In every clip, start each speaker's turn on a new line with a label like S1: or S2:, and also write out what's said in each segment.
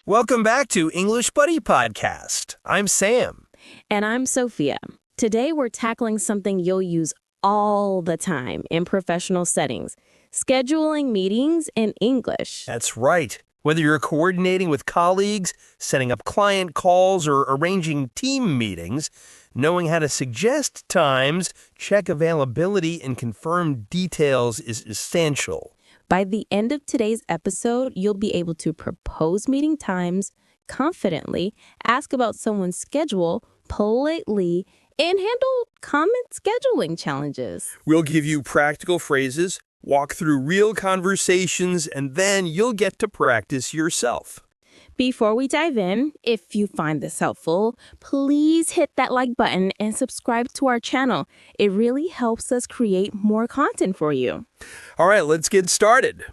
S1: Welcome back to English Buddy Podcast. I'm Sam.
S2: And I'm Sophia. Today we're tackling something you'll use all the time in professional settings, scheduling meetings in English.
S1: That's right. Whether you're coordinating with colleagues, setting up client calls, or arranging team meetings, knowing how to suggest times, check availability, and confirm details is essential.
S2: By the end of today's episode, you'll be able to propose meeting times confidently, ask about someone's schedule politely, and handle common scheduling challenges.
S1: We'll give you practical phrases, walk through real conversations, and then you'll get to practice yourself.
S2: Before we dive in, if you find this helpful, please hit that like button and subscribe to our channel. It really helps us create more content for you.
S1: All right, let's get started.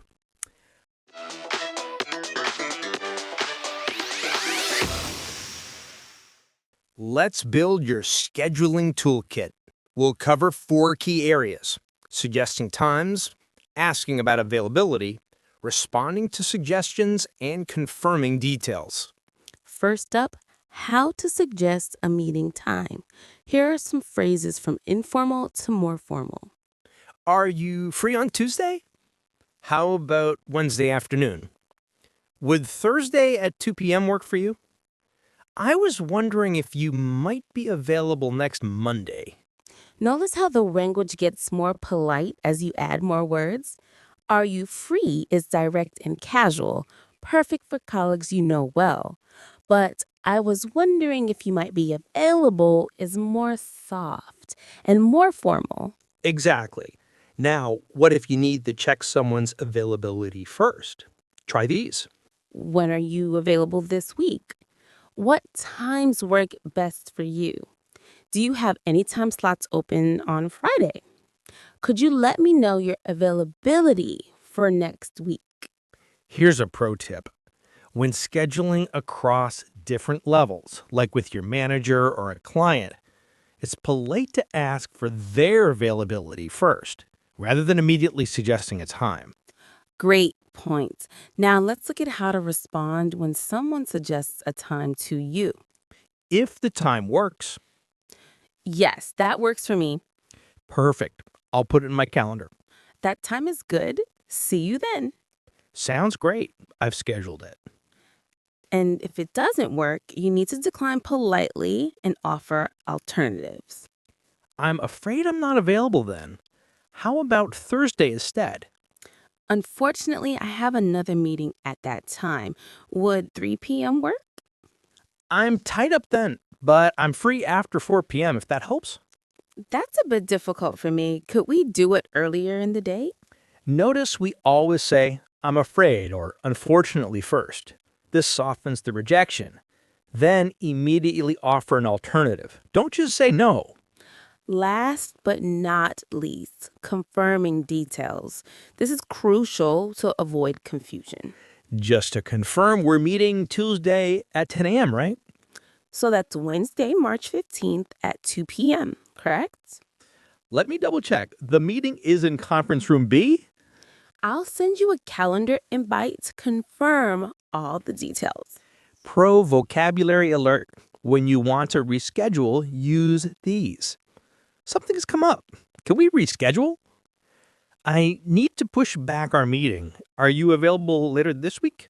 S1: Let's build your scheduling toolkit. We'll cover 4 key areas: suggesting times, asking about availability, responding to suggestions, and confirming details.
S2: First up, how to suggest a meeting time. Here are some phrases from informal to more formal.
S1: Are you free on Tuesday? How about Wednesday afternoon? Would Thursday at 2 p.m. work for you? I was wondering if you might be available next Monday.
S2: Notice how the language gets more polite as you add more words. Are you free is direct and casual, perfect for colleagues you know well. But I was wondering if you might be available is more soft and more formal.
S1: Exactly. Now, what if you need to check someone's availability first? Try these.
S2: When are you available this week? What times work best for you? Do you have any time slots open on Friday? Could you let me know your availability for next week?
S1: Here's a pro tip. When scheduling across different levels, like with your manager or a client, it's polite to ask for their availability first, rather than immediately suggesting a time.
S2: Great point. Now let's look at how to respond when someone suggests a time to you.
S1: If the time works.
S2: Yes, that works for me.
S1: Perfect. I'll put it in my calendar.
S2: That time is good. See you then.
S1: Sounds great. I've scheduled it.
S2: And if it doesn't work, you need to decline politely and offer alternatives.
S1: I'm afraid I'm not available then. How about Thursday instead?
S2: Unfortunately, I have another meeting at that time. Would 3 p.m. work?
S1: I'm tied up then, but I'm free after 4 p.m. if that helps.
S2: That's a bit difficult for me. Could we do it earlier in the day?
S1: Notice we always say, I'm afraid or unfortunately first. This softens the rejection. Then immediately offer an alternative. Don't just say no.
S2: Last but not least, confirming details. This is crucial to avoid confusion.
S1: Just to confirm, we're meeting Tuesday at 10 a.m., right?
S2: So that's Wednesday, March 15th at 2 p.m., correct?
S1: Let me double check. The meeting is in conference room B?
S2: I'll send you a calendar invite to confirm all the details.
S1: Pro vocabulary alert. When you want to reschedule, use these. Something's come up. Can we reschedule? I need to push back our meeting. Are you available later this week?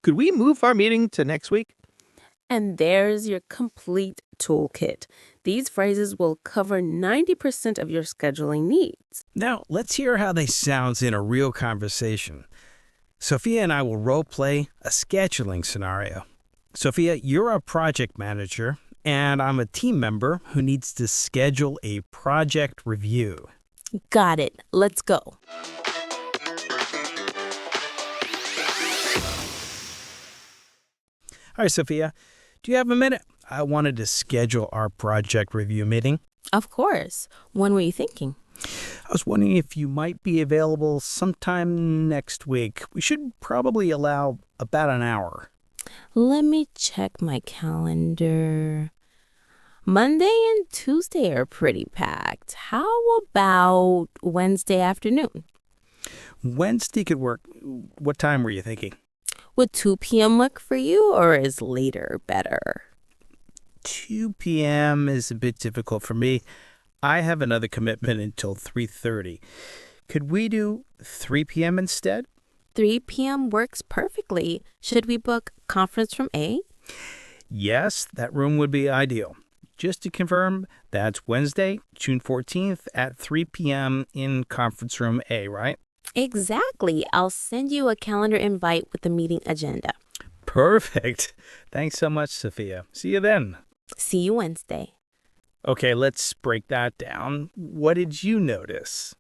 S1: Could we move our meeting to next week?
S2: And there's your complete toolkit. These phrases will cover 90% of your scheduling needs.
S3: Now, let's hear how they sound in a real conversation. Sophia and I will role-play a scheduling scenario. Sophia, you're a project manager, and I'm a team member who needs to schedule a project review.
S2: Got it. Let's go.
S3: All right, Sophia, do you have a minute? I wanted to schedule our project review meeting.
S2: Of course. When were you thinking?
S3: I was wondering if you might be available sometime next week. We should probably allow about an hour.
S2: Let me check my calendar. Monday and Tuesday are pretty packed. How about Wednesday afternoon?
S3: Wednesday could work. What time were you thinking?
S2: Would 2 p.m. work for you, or is later better?
S3: 2 p.m. is a bit difficult for me. I have another commitment until 3:30. Could we do 3 p.m. instead?
S2: 3 p.m. works perfectly. Should we book conference room A?
S3: Yes, that room would be ideal. Just to confirm, that's Wednesday, June 14th at 3 p.m. in conference room A, right?
S2: Exactly. I'll send you a calendar invite with the meeting agenda.
S3: Perfect. Thanks so much, Sophia. See you then.
S2: See you Wednesday.
S3: Okay, let's break that down. What did you notice?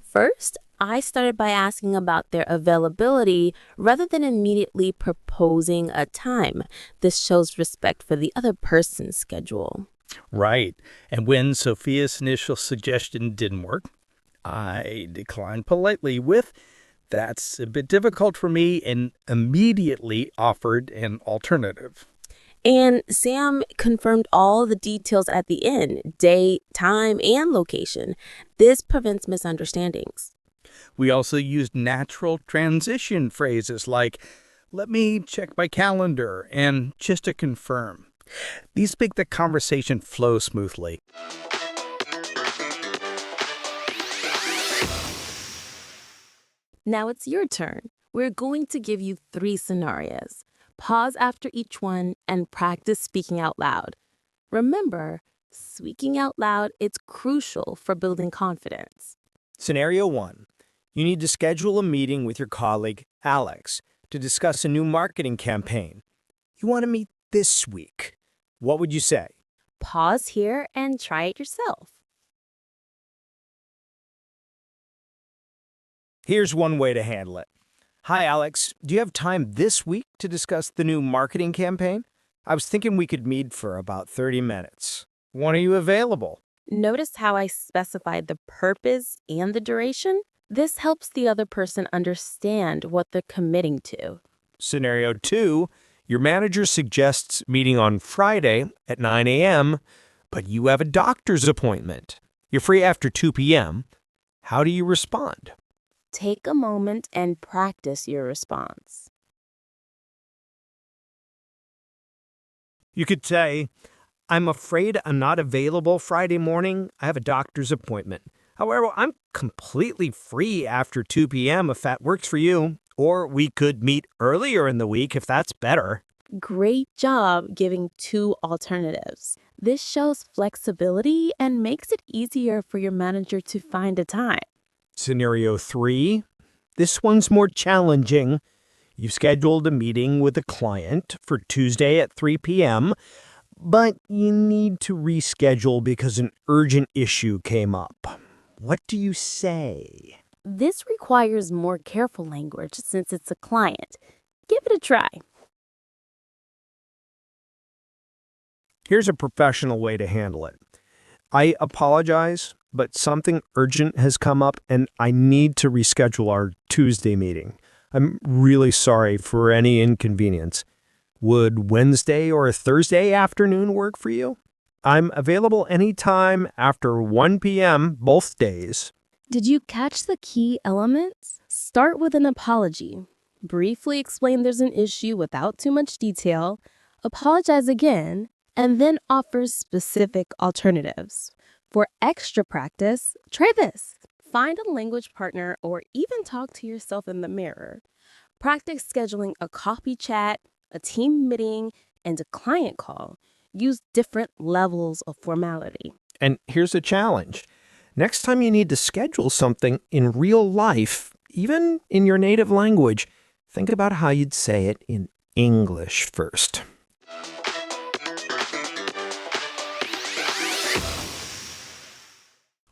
S2: First, I started by asking about their availability rather than immediately proposing a time. This shows respect for the other person's schedule.
S3: Right. And when Sophia's initial suggestion didn't work, I declined politely with, "That's a bit difficult for me," and immediately offered an alternative.
S2: And Sam confirmed all the details at the end: date, time, and location. This prevents misunderstandings.
S3: We also used natural transition phrases like, "Let me check my calendar," and "just to confirm." These make the conversation flow smoothly.
S2: Now it's your turn. We're going to give you 3 scenarios. Pause after each one and practice speaking out loud. Remember, speaking out loud is crucial for building confidence.
S1: Scenario 1. You need to schedule a meeting with your colleague, Alex, to discuss a new marketing campaign. You want to meet this week. What would you say?
S2: Pause here and try it yourself.
S1: Here's one way to handle it. Hi, Alex. Do you have time this week to discuss the new marketing campaign? I was thinking we could meet for about 30 minutes. When are you available?
S2: Notice how I specified the purpose and the duration? This helps the other person understand what they're committing to.
S1: Scenario 2. Your manager suggests meeting on Friday at 9 a.m., but you have a doctor's appointment. You're free after 2 p.m. How do you respond?
S2: Take a moment and practice your response.
S1: You could say, "I'm afraid I'm not available Friday morning. I have a doctor's appointment. However, I'm completely free after 2 p.m. if that works for you. Or we could meet earlier in the week if that's better."
S2: Great job giving 2 alternatives. This shows flexibility and makes it easier for your manager to find a time.
S1: Scenario 3. This one's more challenging. You've scheduled a meeting with a client for Tuesday at 3 p.m., but you need to reschedule because an urgent issue came up. What do you say?
S2: This requires more careful language since it's a client. Give it a try.
S1: Here's a professional way to handle it. I apologize, but something urgent has come up and I need to reschedule our Tuesday meeting. I'm really sorry for any inconvenience. Would Wednesday or Thursday afternoon work for you? I'm available anytime after 1 p.m. both days.
S2: Did you catch the key elements? Start with an apology. Briefly explain there's an issue without too much detail. Apologize again, and then offer specific alternatives. For extra practice, try this. Find a language partner or even talk to yourself in the mirror. Practice scheduling a coffee chat, a team meeting, and a client call. Use different levels of formality.
S1: And here's a challenge. Next time you need to schedule something in real life, even in your native language, think about how you'd say it in English first.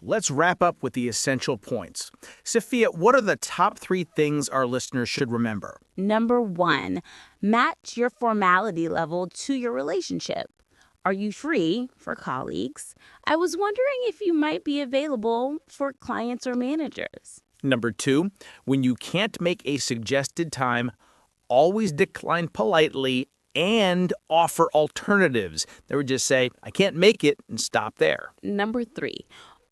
S4: Let's wrap up with the essential points. Sophia, what are the top 3 things our listeners should remember?
S2: Number 1, match your formality level to your relationship. Are you free for colleagues? I was wondering if you might be available for clients or managers.
S4: Number 2, when you can't make a suggested time, always decline politely and offer alternatives. They would just say, "I can't make it," and stop there.
S2: Number 3,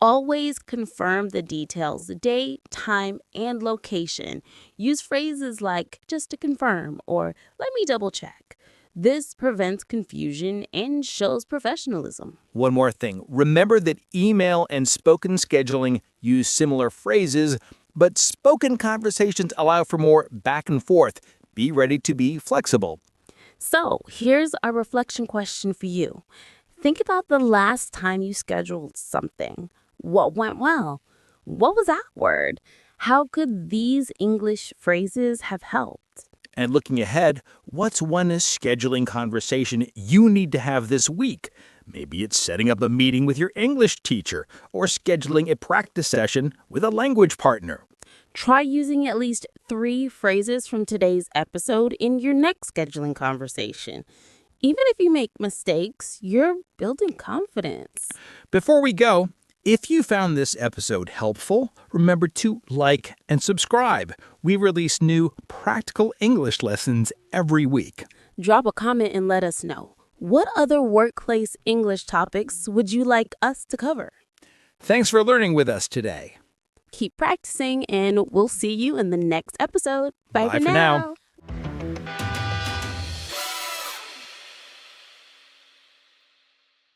S2: Always confirm the details, date, time, and location. Use phrases like just to confirm or let me double check. This prevents confusion and shows professionalism.
S4: One more thing. Remember that email and spoken scheduling use similar phrases, but spoken conversations allow for more back and forth. Be ready to be flexible.
S2: So, here's a reflection question for you. Think about the last time you scheduled something. What went well? What was awkward? How could these English phrases have helped?
S4: And looking ahead, what's one scheduling conversation you need to have this week? Maybe it's setting up a meeting with your English teacher or scheduling a practice session with a language partner.
S2: Try using at least 3 phrases from today's episode in your next scheduling conversation. Even if you make mistakes, you're building confidence.
S4: Before we go, if you found this episode helpful, remember to like and subscribe. We release new practical English lessons every week.
S2: Drop a comment and let us know. What other workplace English topics would you like us to cover?
S4: Thanks for learning with us today.
S2: Keep practicing, and we'll see you in the next episode. Bye for now.